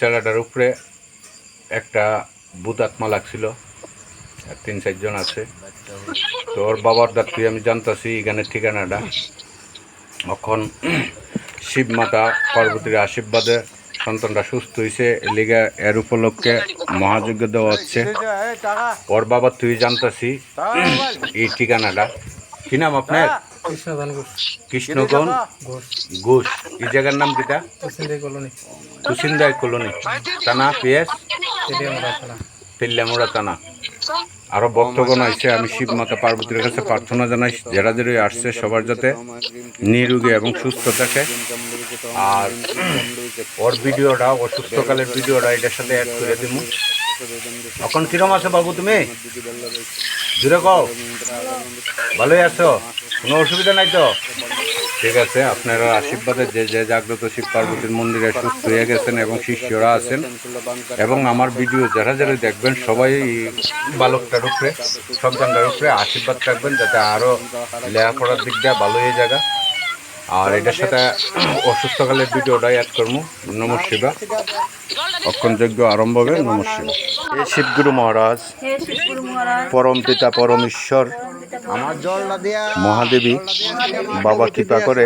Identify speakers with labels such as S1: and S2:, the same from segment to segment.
S1: ছেলেটার উপরে একটা ভূত আত্মা লাগছিল, 3-4 জন আছে। তো ওর বাবার দাঁত আমি জানতাছি এখানে ঠিকানাটা। এখন শিব মাতা পার্বতীর আশীর্বাদে সন্তানটা সুস্থ হয়েছে, এলিগা এর উপলক্ষে মহাযজ্ঞ দেওয়া হচ্ছে। ওর বাবা তুই জানতাছি এই ঠিকানাটা। কি নাম আপনার? কৃষ্ণগণ ঘোষ। এই জায়গার নাম কিটা? তুসিন্দাই কলোনি, থানা পিএস তেলিয়ামুড়া থানা। আরো ভক্তগণ আইছে। আমি শিব মাতা পার্বতীর কাছে প্রার্থনা জানাই যারা যারা আসছে সবার যাতে নিরোগী এবং সুস্থ থাকে। আর ওর ভিডিওটা, অসুস্থকালের ভিডিওটা এটার সাথে অ্যাড করে দিব। এখন কিরম আছো বাবু তুমি? দূরে কও, ভালোই আছো? কোনো অসুবিধা নাই তো? ঠিক আছে, আপনারা আশীর্বাদে যে যে জাগ্রত শিব পার্বতীর মন্দিরে সুস্থ হয়ে গেছেন এবং শিষ্যরা আছেন এবং আমার ভিডিও যারা যারা দেখবেন সবাই বালকটার উপরে, সন্তানটার উপরে আশীর্বাদ রাখবেন যাতে আরও লেখাপড়ার দিক দিয়ে ভালো হয়ে জায়গা। আর এটার সাথে অসুস্থকালের ভিডিওটা অ্যাড করবো। নমঃ শিবা। অক্ষণ যজ্ঞ আরম্ভ হবে। নমঃ শিবা। হে শিবগুরু মহারাজ, পরম পিতা পরমেশ্বর মহাদেবী বাবা কৃপা করে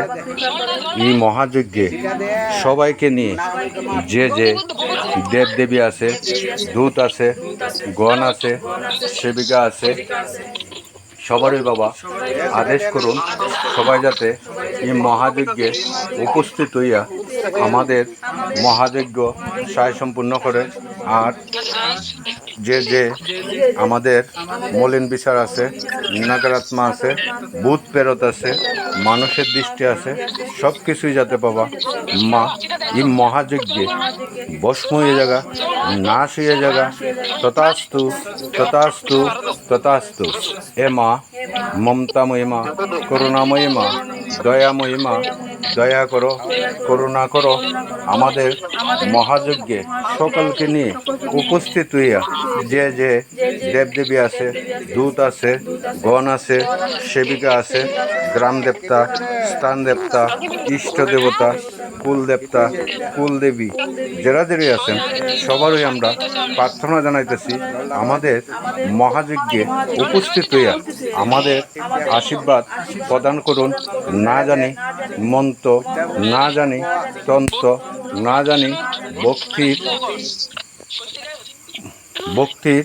S1: এই মহাযজ্ঞে সবাইকে নিয়ে যে যে দেবদেবী আছে, দূত আছে, গণ আছে, সেবিকা আছে, সবারই বাবা আদেশ করুন সবাই যাতে এই মহাযজ্ঞে উপস্থিত হইয়া আমাদের মহাযজ্ঞ সায় সম্পূর্ণ করে। আর যে যে আমাদের মলিন বিচার আছে, নাগারাত্মা আছে, ভূত প্রেরত আছে, মানুষের দৃষ্টি আছে, সব কিছুই যাতে বাবা মা এই মহাযজ্ঞে ভস্ম হয়ে জায়গা, নাশ হয়ে জায়গা। তথাস্তু তথাস্তু তথাস্তু। এ মা মমতাময়ী মা, করুণাময়ী মা, দয়াময়ী মা, দয়া করো, করুণা করো। আমাদের মহাযজ্ঞে সকলকে নিয়ে উপস্থিত হইয়া যে যে দেবদেবী আছে, দূত আছে, গণ আছে, সেবিকা আছে, গ্রাম দেবতা, স্থান দেবতা, ইষ্ট দেবতা, কুল দেবতা, কুলদেবী যারা যারা আছেন সবারই আমরা প্রার্থনা জানাইতেছি আমাদের মহাযজ্ঞে উপস্থিত হইয়া আমাদের আশীর্বাদ প্রদান করুন। না জানি মন্ত্র, না জানি তন্ত্র, না জানি ভক্তির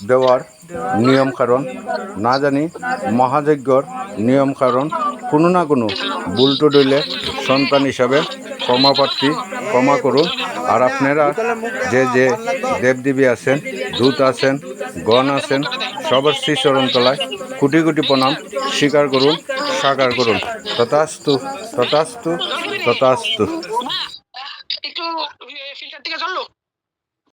S1: দেওয়ার নিয়ম কারণ, না জানি মহাযজ্ঞর নিয়ম কারণ, কোনো না কোনো ভুলটো ডইলে সন্তান হিসাবে ক্ষমাপ্রার্থী, ক্ষমা করুন। আর আপনারা যে যে দেবদেবী আছেন, দূত আছেন, গণ আছেন, সবার শ্রীচরণ তলায় কোটি কোটি প্রণাম স্বীকার করুন, সাকার করুন। তথাস্তু তথাস্তু তথাস্তু।
S2: একটু ফিল্টার থেকে চললো।